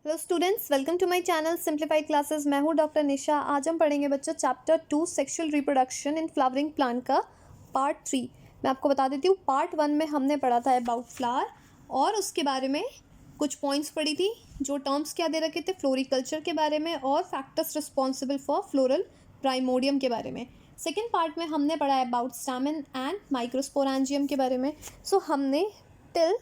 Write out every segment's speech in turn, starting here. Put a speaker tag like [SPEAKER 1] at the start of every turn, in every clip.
[SPEAKER 1] Hello students, welcome to my channel simplified classes. मैं हूं doctor Nisha. आज हम पढ़ेंगे बच्चों chapter 2 sexual reproduction in flowering plant का पार्ट 3। मैं आपको बता देती हूँ, पार्ट 1 में हमने पढ़ा था अबाउट फ्लावर और उसके बारे में कुछ पॉइंट्स पढ़ी थी। जो टर्म्स क्या दे रखे थे, फ्लोरिकल्चर के बारे में और factors responsible for floral primordium के बारे में। सेकेंड पार्ट में हमने पढ़ा अबाउट स्टैमेन एंड माइक्रोस्पोरेंजियम के बारे में। सो हमने टिल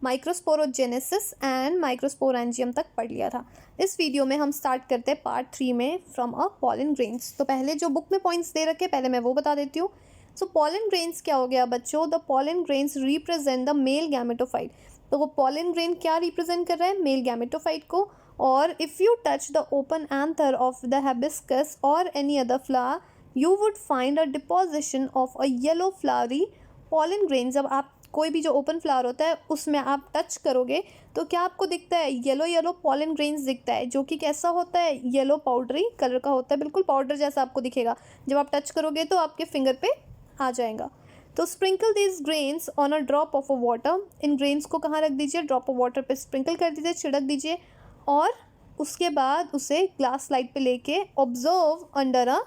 [SPEAKER 1] माइक्रोस्पोरोजेनेसिस एंड माइक्रोस्पोरेंजियम तक पढ़ लिया था। इस वीडियो में हम स्टार्ट करते हैं पार्ट 3 में फ्रॉम अ पॉलन ग्रेन्स। तो पहले जो बुक में पॉइंट्स दे रखे पहले मैं वो बता देती हूँ। सो पॉलन ग्रेन्स क्या हो गया बच्चों, the pollen grains represent the male gametophyte. तो वो पॉलन ग्रेन क्या रिप्रेजेंट कर रहा है, मेल गैमेटोफाइट को। और if you touch the open anther of the hibiscus और any other flower you would find a deposition of a yellow flowery pollen grain. जब आप कोई भी जो ओपन फ्लावर होता है उसमें आप टच करोगे तो क्या आपको दिखता है, येलो येलो पॉलन ग्रेन्स दिखता है, जो कि कैसा होता है, येलो पाउडरी कलर का होता है, बिल्कुल पाउडर जैसा आपको दिखेगा। जब आप टच करोगे तो आपके फिंगर पे आ जाएगा। तो sprinkle this grains on a drop of a water. In grains को कहाँ रख दीजिए, ड्रॉप ऑफ वाटर पे स्प्रिंकल कर दीजिए, छिड़क दीजिए। और उसके बाद उसे ग्लास लाइट पे लेके ऑब्जर्व अंडर अ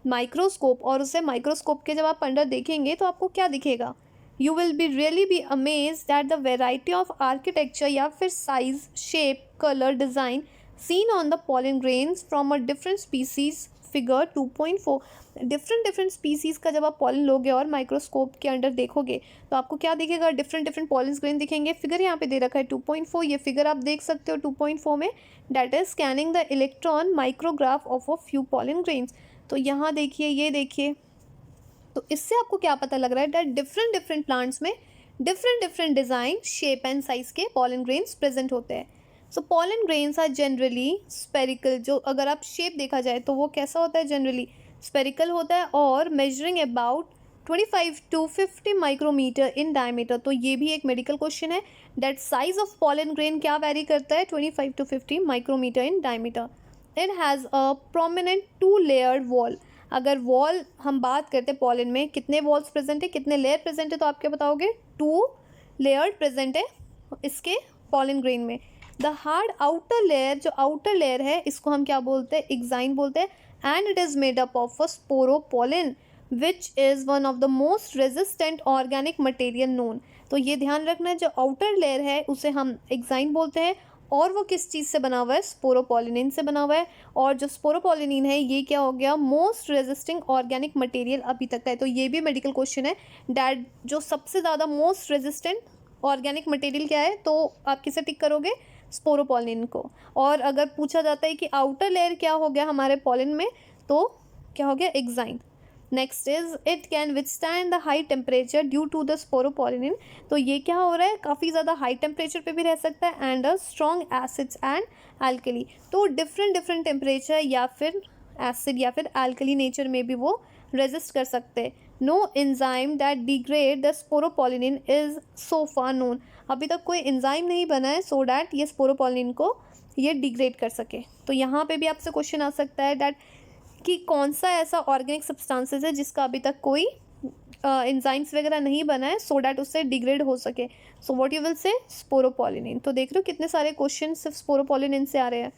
[SPEAKER 1] माइक्रोस्कोप। और उसे माइक्रोस्कोप के जब आप अंडर देखेंगे तो आपको क्या दिखेगा, you will be really be amazed at the variety of architecture या फिर size, shape, color, design seen on the pollen grains from a different species। Figure 2.4 different species का जब आप पॉलन लोगे और माइक्रोस्कोप के अंडर देखोगे तो आपको क्या दिखेगा, डिफरेंट पॉलन ग्रेन दिखेंगे। फिगर यहाँ पे दे रखा है 2.4, ये फिगर आप देख सकते हो 2.4 में, that is scanning the electron micrograph of a few pollen grains. तो यहाँ देखिए, ये देखिए, तो इससे आपको क्या पता लग रहा है, डैट डिफरेंट प्लांट्स में different design, shape and size के पॉलन ग्रेन्स प्रेजेंट होते हैं। So pollen grains are generally spherical. जो अगर आप शेप देखा जाए तो वो कैसा होता है, जनरली स्पेरिकल होता है और measuring about 25 to 50 micrometre in diameter. तो ये भी एक मेडिकल क्वेश्चन है, that size of pollen grain क्या वेरी करता है, 25 to 50 micrometre in diameter. It has a prominent 2 layered wall. अगर वॉल हम बात करते हैं पॉलन में कितने वॉल्स प्रेजेंट है, कितने लेयर प्रेजेंट है, तो आप क्या बताओगे, 2 लेयर प्रेजेंट है इसके पॉलन ग्रेन में। द हार्ड आउटर लेयर, जो आउटर लेयर है इसको हम क्या बोलते हैं, एक्साइन बोलते हैं। And it is made up of a sporopollenin which is one of the most resistant organic material known. तो ये ध्यान रखना है, जो आउटर लेयर है उसे हम एक्साइन बोलते हैं और वो किस चीज़ से बना हुआ है, स्पोरोपोलिनिन से बना हुआ है। और जो स्पोरोपोलिनिन है ये क्या हो गया, मोस्ट रेजिस्टिंग ऑर्गेनिक मटेरियल अभी तक का है। तो ये भी मेडिकल क्वेश्चन है, डैट जो सबसे ज़्यादा मोस्ट रेजिस्टेंट ऑर्गेनिक मटेरियल क्या है, तो आप किसे टिक करोगे, स्पोरोपोलिनिन को। और अगर पूछा जाता है कि आउटर लेयर क्या हो गया हमारे पॉलन में, तो क्या हो गया, exine. Next is it can withstand the high temperature due to the sporopollenin. तो ये क्या हो रहा है, काफ़ी ज़्यादा हाई टेम्परेचर पे भी रह सकता है and a strong acids and alkali. तो डिफरेंट टेम्परेचर या फिर एसिड या फिर एल्कली नेचर में भी वो रेजिस्ट कर सकते हैं। No enzyme that degrade the sporopollenin is so far known. अभी तक कोई एंजाइम नहीं बना है सो डैट ये स्पोरोपोलिनिन को ये डिग्रेड कर सके। तो यहाँ पे भी आपसे क्वेश्चन आ सकता है डैट कि कौन सा ऐसा ऑर्गेनिक सब्सटेंसेस है जिसका अभी तक कोई एंजाइम्स वगैरह नहीं बना है सो डैट उससे डिग्रेड हो सके। So what you will say, sporopollenin. तो देख रहे हो कितने सारे क्वेश्चन सिर्फ स्पोरोपोलिनिन से आ रहे हैं।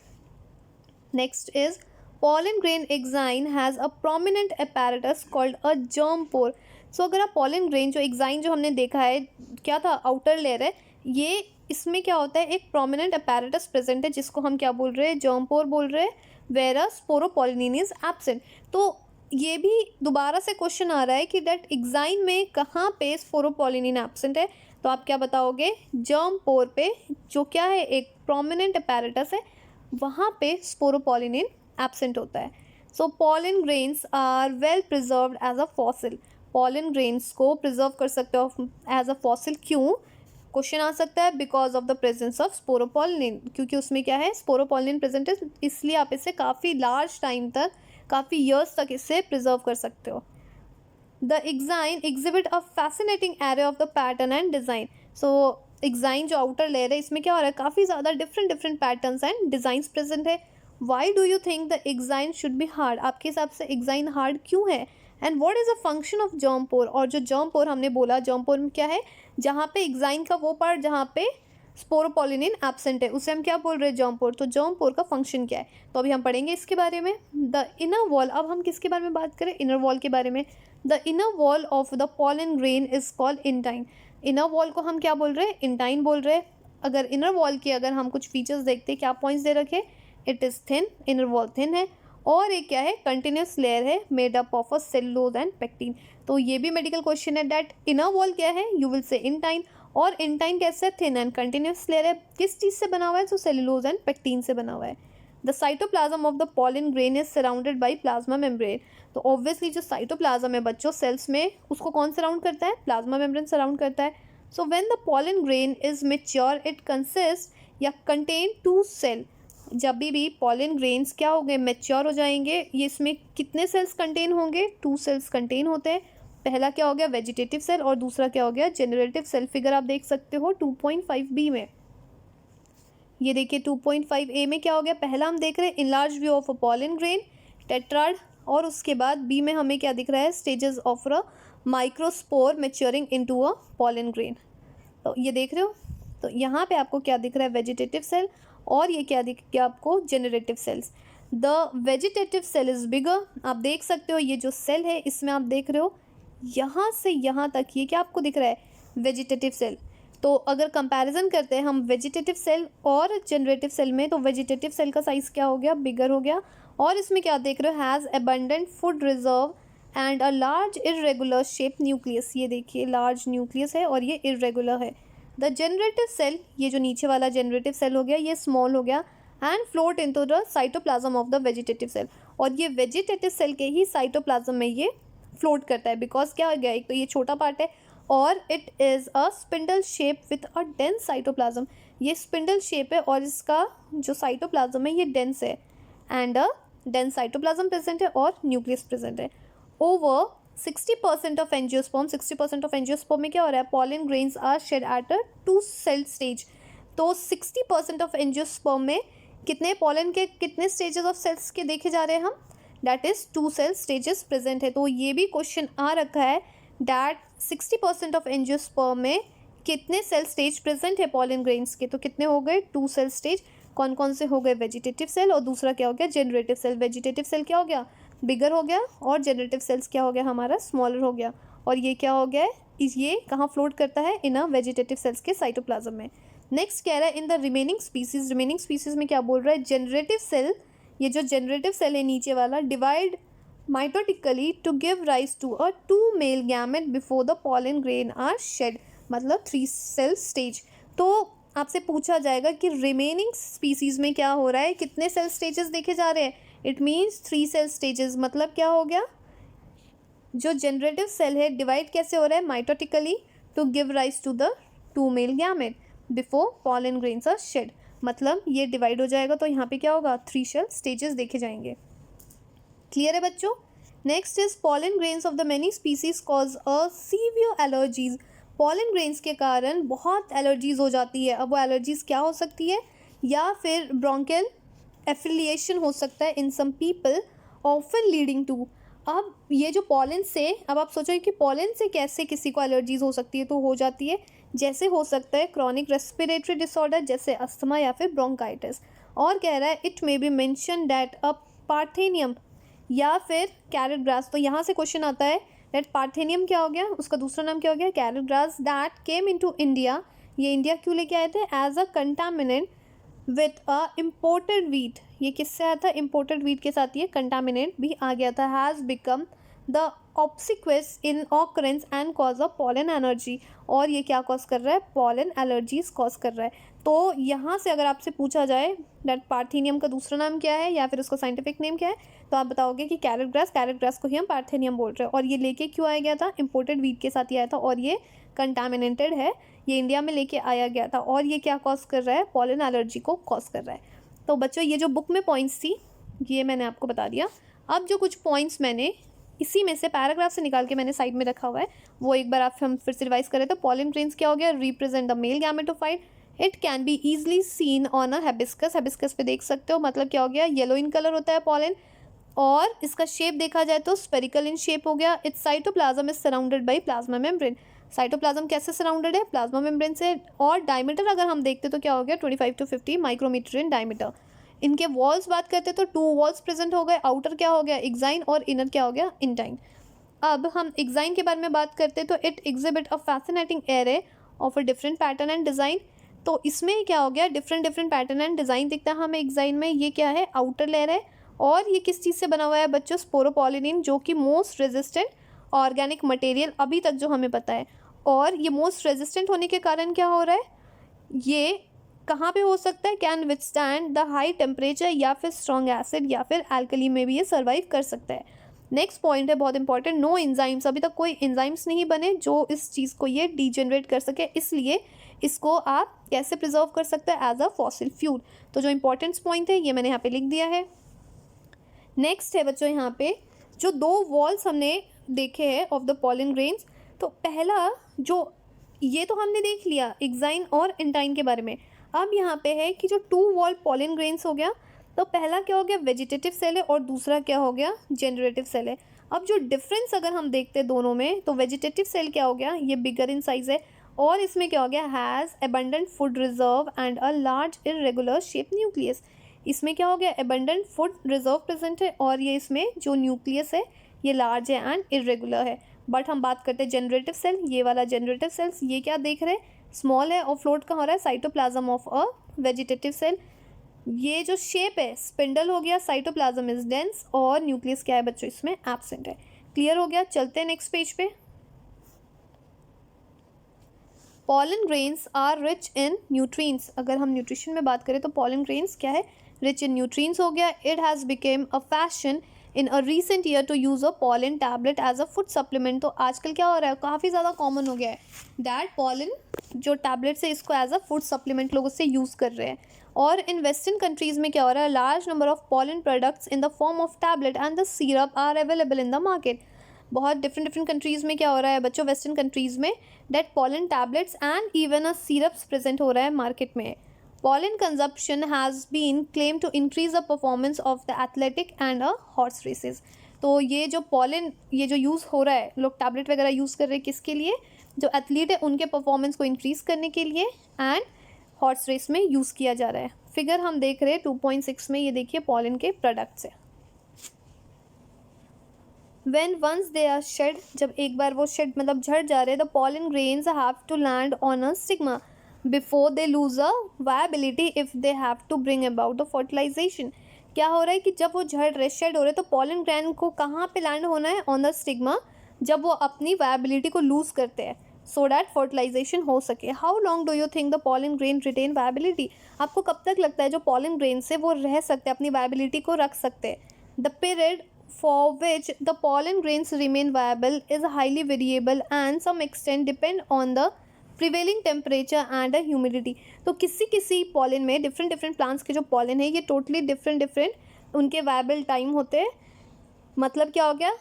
[SPEAKER 1] Next is pollen grain exine has a prominent apparatus called a germ pore। सो अगर आप pollen grain जो exine जो हमने देखा है क्या था, आउटर लेयर है, ये इसमें क्या होता है, एक prominent apparatus प्रेजेंट है जिसको हम क्या बोल रहे हैं, germ pore बोल रहे हैं, whereas sporopollenin is absent। तो ये भी दोबारा से क्वेश्चन आ रहा है कि दैट एक्साइन में कहाँ पे स्पोरोपोलिनिन एब्सेंट है, तो आप क्या बताओगे, जर्म पोर पे, जो क्या है एक प्रोमिनेंट अपैरेटस है, वहाँ पे स्पोरोपोलिनिन एब्सेंट होता है। So pollen grains are well preserved as a fossil. Pollen grains को प्रिजर्व कर सकते हो एज अ फॉसिल, क्यों, क्वेश्चन आ सकता है, because of the presence of sporopollenin, क्योंकि उसमें क्या है, स्पोरोपोलिनिन प्रेजेंट है, इसलिए आप इसे काफ़ी लार्ज टाइम तक, काफ़ी ईयर्स तक इसे प्रिजर्व कर सकते हो। The exine exhibit a fascinating array of the pattern and design. So exine जो आउटर लेयर है इसमें क्या हो रहा है, काफ़ी ज़्यादा different patterns and designs present है। Why do you think the exine should be hard, आपके हिसाब से एक्साइन हार्ड क्यों है। And what is a function of germ pore. और जो जर्म पोर हमने बोला, जर्म पोर में क्या है, जहाँ पे एक्साइन का वो पार्ट जहाँ पे स्पोरोपोलिनिन एब्सेंट है, उसे हम क्या बोल रहे हैं, जर्म पोर। तो जर्म पोर का फंक्शन क्या है, तो अभी हम पढ़ेंगे इसके बारे में। द इनर वॉल, अब हम किसके बारे में बात करें, इनर वॉल के बारे में। The inner wall of the pollen grain is called intine. Inner wall को हम क्या बोल रहे हैं, इंटाइन बोल रहे हैं। अगर इनर वॉल के अगर हम कुछ फीचर्स देखते हैं, क्या पॉइंट्स दे रखे, it is thin, inner wall thin है, और एक क्या है, कंटिन्यूस लेयर है made up of a cellulose and pectin. तो ये भी मेडिकल क्वेश्चन है, दैट इनर वॉल क्या है, यू विल से इंटाइन, और इंटाइन कैसे, थिन एंड कंटिन्यूस लेयर है, किस चीज़ से बना हुआ है, तो सेलुलोज एंड पेक्टिन से बना हुआ है। The cytoplasm of the pollen grain is surrounded by plasma membrane. तो ऑब्वियसली जो साइटोप्लाज्म है बच्चों सेल्स में, उसको कौन सराउंड करता है, प्लाज्मा मेम्ब्रेन सराउंड करता है। So when the pollen grain is mature it consist या कंटेन 2 सेल। जब भी पॉलन ग्रेन्स क्या हो गए, मेच्योर हो जाएंगे, ये इसमें कितने सेल्स कंटेन होंगे, 2 सेल्स कंटेन होते हैं। पहला क्या हो गया, वेजिटेटिव सेल, और दूसरा क्या हो गया, जेनरेटिव सेल। फिगर आप देख सकते हो 2.5b में। ये देखिए 2.5a में क्या हो गया, पहला हम देख रहे हैं enlarge view of a pollen grain, tetrad, और उसके बाद बी में हमें क्या दिख रहा है, stages of a microspore maturing into a pollen grain. तो ये देख रहे हो, तो यहाँ पे आपको क्या दिख रहा है, वेजिटेटिव सेल, और ये क्या दिख गया आपको, generative cells. The vegetative cell is bigger, आप देख सकते हो ये जो सेल है इसमें आप देख रहे हो यहाँ से यहाँ तक, ये क्या आपको दिख रहा है, वेजिटेटिव सेल। तो अगर कंपैरिजन करते हैं हम वेजिटेटिव सेल और जनरेटिव सेल में, तो वेजिटेटिव सेल का साइज़ क्या हो गया, बिगर हो गया, और इसमें क्या देख रहे हो, has abundant food reserve and a large irregular shape nucleus. ये देखिए लार्ज न्यूक्लियस है और ये इरेगुलर है। द जनरेटिव सेल, ये जो नीचे वाला जनरेटिव सेल हो गया, ये स्मॉल हो गया, and float into the cytoplasm of the vegetative cell. और ये वेजिटेटिव सेल के ही साइटोप्लाज्म में ये फ्लोट करता है, बिकॉज क्या हो गया, एक तो ये छोटा पार्ट है, और it is a spindle shape with a dense cytoplasm. ये स्पिंडल शेप है और इसका जो साइटोप्लाज्म है ये डेंस है, and a dense cytoplasm present है और न्यूक्लियस प्रेजेंट है। Over 60% of angiosperm, 60% of angiosperm में क्या हो रहा है, pollen grains are shed at a 2 cell stage. तो 60% ऑफ एंजियोस्पर्म में कितने पॉलन के कितने स्टेजेस ऑफ सेल्स के देखे जा रहे हैं हम, that is 2 cell stages present है। तो ये भी क्वेश्चन आ रखा है डैट 60% ऑफ एंजियोस्पर्म में कितने सेल स्टेज प्रेजेंट है पॉलन ग्रेन्स के, तो कितने हो गए, 2 सेल स्टेज। कौन कौन से हो गए, वेजिटेटिव सेल, और दूसरा क्या हो गया, जनरेटिव सेल। वेजिटेटिव सेल क्या हो गया, बिगर हो गया, और जनरेटिव सेल्स क्या हो गया हमारा, स्मॉलर हो गया। और ये क्या हो गया है, ये कहाँ फ्लोट करता है, इन अ वेजिटेटिव सेल्स के साइटोप्लाज्म में। नेक्स्ट कह रहा है in the remaining species, remaining species में क्या बोल रहा है, जनरेटिव सेल, ये जो जनरेटिव सेल है नीचे वाला, divide mitotically to give rise to a 2 male gamete before the pollen grain are shed, मतलब 3 सेल स्टेज। तो आपसे पूछा जाएगा कि रिमेनिंग स्पीसीज में क्या हो रहा है, कितने सेल स्टेजेस देखे जा रहे हैं, इट मीन्स 3 सेल स्टेजेस। मतलब क्या हो गया, जो जनरेटिव सेल है डिवाइड कैसे हो रहा है, mitotically to give rise to the 2 male gamete before pollen grains are shed. मतलब ये डिवाइड हो जाएगा तो यहाँ पे क्या होगा, 3 सेल स्टेजेस देखे जाएंगे। क्लियर है बच्चों। Next is pollen grains of the many species cause a severe allergies. Pollen grains के कारण बहुत एलर्जीज हो जाती है। अब वो एलर्जीज क्या हो सकती है, या फिर ब्रोंकियल एफिलिएशन हो सकता है in some people, often leading to. अब ये जो पॉलन से, अब आप सोचो कि पॉलन से कैसे किसी को एलर्जीज हो सकती है, तो हो जाती है जैसे हो सकता है क्रॉनिक रेस्पिरेटरी डिसऑर्डर जैसे अस्थमा या फिर ब्रोंकाइटिस। और कह रहा है it may be mention that a parthenium या फिर कैरेट ग्रास। तो यहाँ से क्वेश्चन आता है दैट पार्थेनियम क्या हो गया, उसका दूसरा नाम क्या हो गया, carrot grass, that came into India. ये इंडिया क्यों लेके आए थे, as a contaminant with a imported wheat. ये किससे आया था, इम्पोर्टेड वीट के साथ ये कंटामिनेंट भी आ गया था। Has become the obsequious in occurrence and cause a pollen energy. और ये क्या कॉज कर रहा है, पॉलन एलर्जीज कॉज कर रहा है। तो यहाँ से अगर आपसे पूछा जाए दैट पार्थेनियम का दूसरा नाम क्या है या फिर उसका साइंटिफिक नेम क्या है, तो आप बताओगे कि कैरेट ग्रास को ही हम पार्थेनियम बोल रहे हैं। और ये लेके क्यों आया गया था, इम्पोर्टेड वीट के साथ ही आया था, और ये कंटामिनेटेड है, ये इंडिया में लेके आया गया था। और ये क्या कॉज कर रहा है, पॉलन एलर्जी को कॉज कर रहा है। तो बच्चों ये जो बुक में पॉइंट्स थी ये मैंने आपको बता दिया। अब जो कुछ पॉइंट्स मैंने इसी में से पैराग्राफ से निकाल के मैंने साइड में रखा हुआ है, वो एक बार आप हम फिर से रिवाइज करें। तो पॉलन ग्रेन्स क्या हो गया, represent the male gametophyte, it can be easily seen on a hibiscus. Hibiscus पे देख सकते हो, मतलब क्या हो गया, येलो इन कलर होता है पॉलन, और इसका शेप देखा जाए तो स्पेरिकल इन शेप हो गया। It's cytoplasm is surrounded by plasma membrane. Cytoplasm कैसे सराउंडेड है, प्लाज्मा मेम्ब्रेन से, और डायमीटर अगर हम देखते तो क्या हो गया 25 to 50 माइक्रोमीटर इन डायमीटर। इनके वॉल्स बात करते तो 2 वॉल्स प्रेजेंट हो गए, आउटर क्या हो गया एक्साइन और इनर क्या हो गया इंटाइन। अब हम एक्साइन के बारे में बात करते तो it exhibit a fascinating array of a different pattern and design. तो इसमें क्या हो गया डिफरेंट पैटर्न एंड डिज़ाइन दिखता है हमें एक्साइन में। ये क्या है आउटर लेयर है, और ये किस चीज़ से बना हुआ है बच्चों, स्पोरोपॉलिनिन, जो कि मोस्ट रेजिस्टेंट ऑर्गेनिक मटेरियल अभी तक जो हमें पता है। और ये मोस्ट रेजिस्टेंट होने के कारण क्या हो रहा है, ये कहाँ पे हो सकता है, can withstand the high temperature या फिर स्ट्रॉन्ग एसिड या फिर एल्कली में भी ये सर्वाइव कर सकता है। नेक्स्ट पॉइंट है बहुत इंपॉर्टेंट, नो एंजाइम्स, अभी तक कोई एंजाइम्स नहीं बने जो इस चीज़ को ये डीजेनरेट कर सके, इसलिए इसको आप कैसे प्रिजर्व कर सकते हैं एज अ फॉसिल फ्यूल। तो जो इंपॉर्टेंट पॉइंट है ये मैंने यहाँ पे लिख दिया है। नेक्स्ट है बच्चों यहाँ पे जो 2 वॉल्स हमने देखे हैं ऑफ द पॉलन ग्रेन्स। तो पहला जो ये तो हमने देख लिया एक्साइन और इंटाइन के बारे में। अब यहाँ पे है कि जो 2 वॉल पॉलन ग्रेन्स हो गया, तो पहला क्या हो गया वेजिटेटिव सेल है और दूसरा क्या हो गया जनरेटिव सेल है। अब जो डिफरेंस अगर हम देखते हैं दोनों में, तो वेजिटेटिव सेल क्या हो गया, ये बिगर इन साइज है, और इसमें क्या हो गया has abundant food reserve and a large irregular shape nucleus. इसमें क्या हो गया एबंडेंट फूड रिजर्व प्रेजेंट है, और ये इसमें जो न्यूक्लियस है ये लार्ज है एंड इरेगुलर है। बट हम बात करते हैं जनरेटिव सेल, ये वाला जनरेटिव सेल्स ये क्या देख रहे हैं स्मॉल है और फ्लोट कहाँ हो रहा है cytoplasm of a vegetative cell. ये जो शेप है स्पिंडल हो गया, साइटोप्लाज्म इज डेंस, और न्यूक्लियस क्या है बच्चों इसमें एब्सेंट है। क्लियर हो गया, चलते हैं नेक्स्ट पेज पे। Pollen grains are rich in nutrients, अगर हम न्यूट्रिशन में बात करें तो पॉलन ग्रेन्स क्या है रिच इन न्यूट्रिएंट्स हो गया। It has become a fashion in a recent year to use a pollen tablet as a food supplement. तो आजकल क्या हो रहा है काफ़ी ज़्यादा कॉमन हो गया है दैट पॉलन जो टैबलेट्स है इसको एज अ फूड सप्लीमेंट लोग उससे यूज़ कर रहे हैं। और इन वेस्टर्न कंट्रीज़ में क्या हो रहा है large number of pollen products in the form of tablet and the syrup are available in the market. बहुत डिफरेंट कंट्रीज़ में क्या हो रहा है बच्चों वेस्टर्न कंट्रीज़ में that pollen tablets and even a syrups present हो रहा है मार्केट में। Pollen consumption has been claimed to increase the performance of the athletic and horse races। तो ये जो pollen ये जो यूज़ हो रहा है लोग टैबलेट वगैरह यूज़ कर रहे हैं किसके लिए, जो एथलीट है उनके परफॉर्मेंस को इंक्रीज़ करने के लिए एंड हॉर्स रेस में यूज़ किया जा रहा है। फिगर हम देख रहे हैं 2.6 में, ये देखिए pollen के प्रोडक्ट्स है। When once they are shed, जब एक बार वो shed मतलब झड़ जा रहे हैं, the pollen grains have to land on a stigma before they lose a viability if they have to bring about the fertilization। क्या हो रहा है कि जब वो झड़ रहे शेड हो रहे तो पॉलन ग्रैन को कहाँ पे लैंड होना है ऑन द स्टिग्मा, जब वो अपनी वायबिलिटी को लूज करते हैं सो डैट फर्टिलाइजेशन हो सके। How long do you think the pollen grain retain viability, आपको कब तक लगता है जो पॉलन ग्रेन से वो रह सकते हैं अपनी वायबिलिटी को रख सकते हैं। The period for which the pollen grains remain viable is highly variable and some extent depend on the prevailing temperature and humidity. तो किसी पॉलन में डिफरेंट प्लांट्स के जो पॉलन है ये टोटली डिफरेंट उनके वायबल टाइम होते हैं, मतलब क्या हो गया,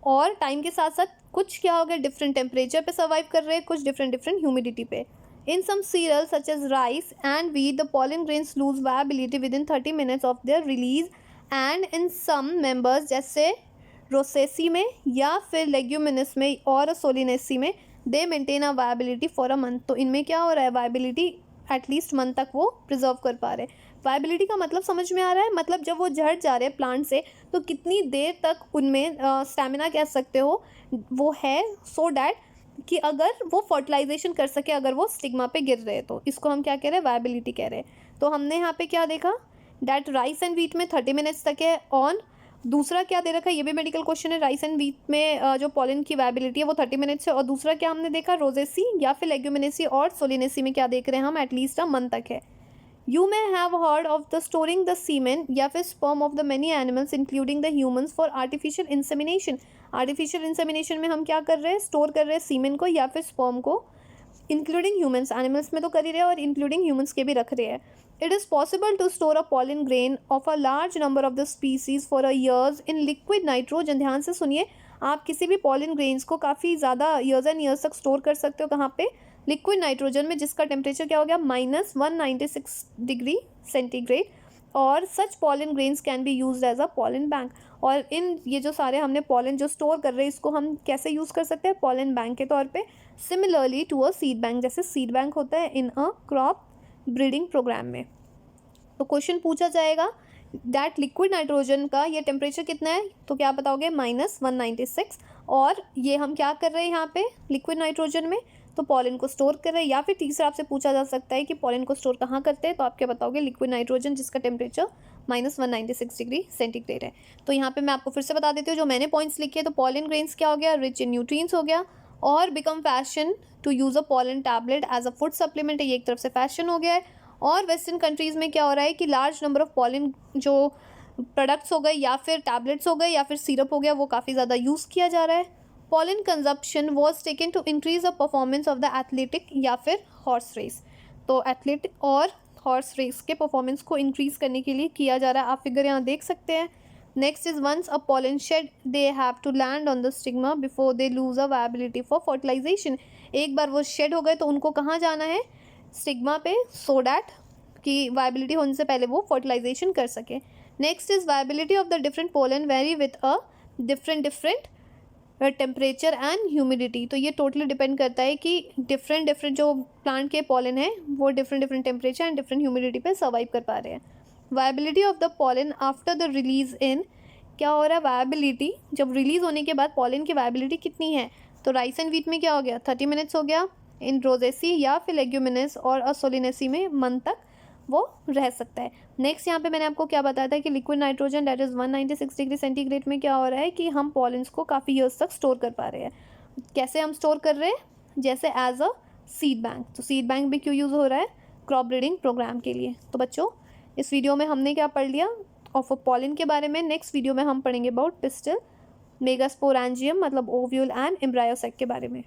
[SPEAKER 1] और टाइम के साथ साथ कुछ क्या हो गया डिफरेंट टेम्परेचर पे सर्वाइव कर रहे हैं, कुछ डिफरेंट ह्यूमिडिटी पे। In some cereal such as rice and wheat the pollen grains lose viability within 30 minutes of their release, and in some members जैसे रोसेसी में या फिर लेग्यूमिनस में और सोलिनेसी में they maintain a viability for a month. तो इनमें क्या हो रहा है वायबिलिटी एटलीस्ट मंथ तक वो प्रिजर्व कर पा रहे हैं। वायबिलिटी का मतलब समझ में आ रहा है, मतलब जब वो झड़ जा रहे हैं प्लांट से तो कितनी देर तक उनमें स्टेमिना कह सकते हो वो है, सो डैट कि अगर वो फर्टिलाइजेशन कर सके अगर वो स्टिग्मा पे गिर रहे हैं, तो इसको हम क्या कह रहे हैं वायबिलिटी कह रहे हैं। तो हमने यहाँ पे क्या देखा डैट राइस एंड वीट में 30 मिनट्स तक है ऑन। दूसरा क्या दे रखा है, ये भी मेडिकल क्वेश्चन है, राइस एंड वीट में जो पॉलन की वायबिलिटी है वो 30 मिनट्स है। और दूसरा क्या हमने देखा रोजेसी या फिर लेग्यूमिनेसी और सोलिनेसी में क्या देख रहे हैं हम एटलीस्ट अ मंथ तक है। You may have heard of the storing the semen या फिर sperm of the many animals including the humans for artificial insemination. Artificial insemination में हम क्या कर रहे हैं स्टोर कर रहे हैं सीमेन को या फिर स्पर्म को, इंक्लूडिंग ह्यूमंस, एनिमल्स में तो कर ही रहे हैं और इंक्लूडिंग ह्यूमंस के भी रख रहे हैं। It is possible to store a pollen grain of a large number of the species for a years in liquid nitrogen। ध्यान से सुनिए, आप किसी भी pollen grains को काफ़ी ज़्यादा years and years तक स्टोर कर सकते हो कहाँ पे, लिक्विड नाइट्रोजन में, जिसका टेम्परेचर क्या हो गया -196 डिग्री सेंटीग्रेड। और सच pollen grains can be used as a pollen bank। और इन ये जो सारे हमने पॉलन जो स्टोर कर रहे हैं इसको हम कैसे यूज़ कर सकते हैं, पॉलन बैंक के तौर पे, similarly to a seed bank, जैसे सीड बैंक होता है in a crop breeding programme में। तो क्वेश्चन पूछा जाएगा दैट लिक्विड नाइट्रोजन का ये टेम्परेचर कितना है, तो क्या बताओगे -196, और ये हम क्या कर रहे हैं यहाँ पे लिक्विड नाइट्रोजन में, तो पॉलन को स्टोर कर रहे हैं। या फिर तीसरा आपसे पूछा जा सकता है कि पॉलन को स्टोर कहाँ करते हैं, तो आप क्या बताओगे लिक्विड नाइट्रोजन जिसका टेम्परेचर -196 डिग्री सेंटीग्रेड है। तो यहाँ पे मैं आपको फिर से बता देती हूँ जो मैंने पॉइंट्स लिखे हैं। तो पॉलन ग्रेन्स क्या हो गया, रिच इन न्यूट्रिएंट्स हो गया, और become fashion to use a pollen tablet as a food supplement है, ये एक तरफ से फैशन हो गया है। और वेस्टर्न कंट्रीज़ में क्या हो रहा है कि लार्ज नंबर ऑफ पॉलन जो प्रोडक्ट्स हो गए या फिर टैबलेट्स हो गए या फिर सिरप हो गया वो काफ़ी ज़्यादा यूज़ किया जा रहा है। Pollen consumption was taken to increase the performance of the athletic या फिर हॉर्स रेस, तो एथलेटिक और हॉर्स रेस के परफॉर्मेंस को इंक्रीज़ करने के लिए किया जा रहा है। आप फिगर यहाँ देख सकते हैं। Next is once a pollen shed they have to land on the stigma before they lose a viability for fertilisation. एक बार वो शेड हो गए तो उनको कहाँ जाना है, स्टिग्मा पे, सो डैट कि वायबिलिटी होने से पहले वो फर्टिलाइजेशन कर सके। Next is viability of the different pollen very with a different temperature and humidity. तो ये टोटली डिपेंड करता है कि डिफरेंट जो प्लांट के पोलन है वो different temperature and different humidity पे सर्वाइव कर पा रहे हैं। Viability of the pollen after the release इन, क्या हो रहा है वायबिलिटी जब रिलीज होने के बाद पोलन की वायबिलिटी कितनी है, तो राइस एंड व्हीट में क्या हो गया 30 मिनट्स हो गया, इन रोजेसी या फिर लेग्यूमिनस और असोलिनेसी में मंथ तक वो रह सकता है। नेक्स्ट यहाँ पे मैंने आपको क्या बताया था कि liquid nitrogen that is 196 degree centigrade में क्या हो रहा है कि हम पॉलेंस को काफ़ी ईयर्स तक स्टोर कर पा रहे हैं। कैसे हम स्टोर कर रहे हैं, जैसे एज अ सीड बैंक। तो सीड बैंक भी क्यों यूज़ हो रहा है, क्रॉप ब्रीडिंग प्रोग्राम के लिए। तो बच्चों इस वीडियो में हमने क्या पढ़ लिया ऑफ पॉलन के बारे में। नेक्स्ट वीडियो में हम पढ़ेंगे अबाउट पिस्टल, मेगास्पोरेंजियम मतलब ओव्यूल एंड एम्ब्रायोसेक के बारे में।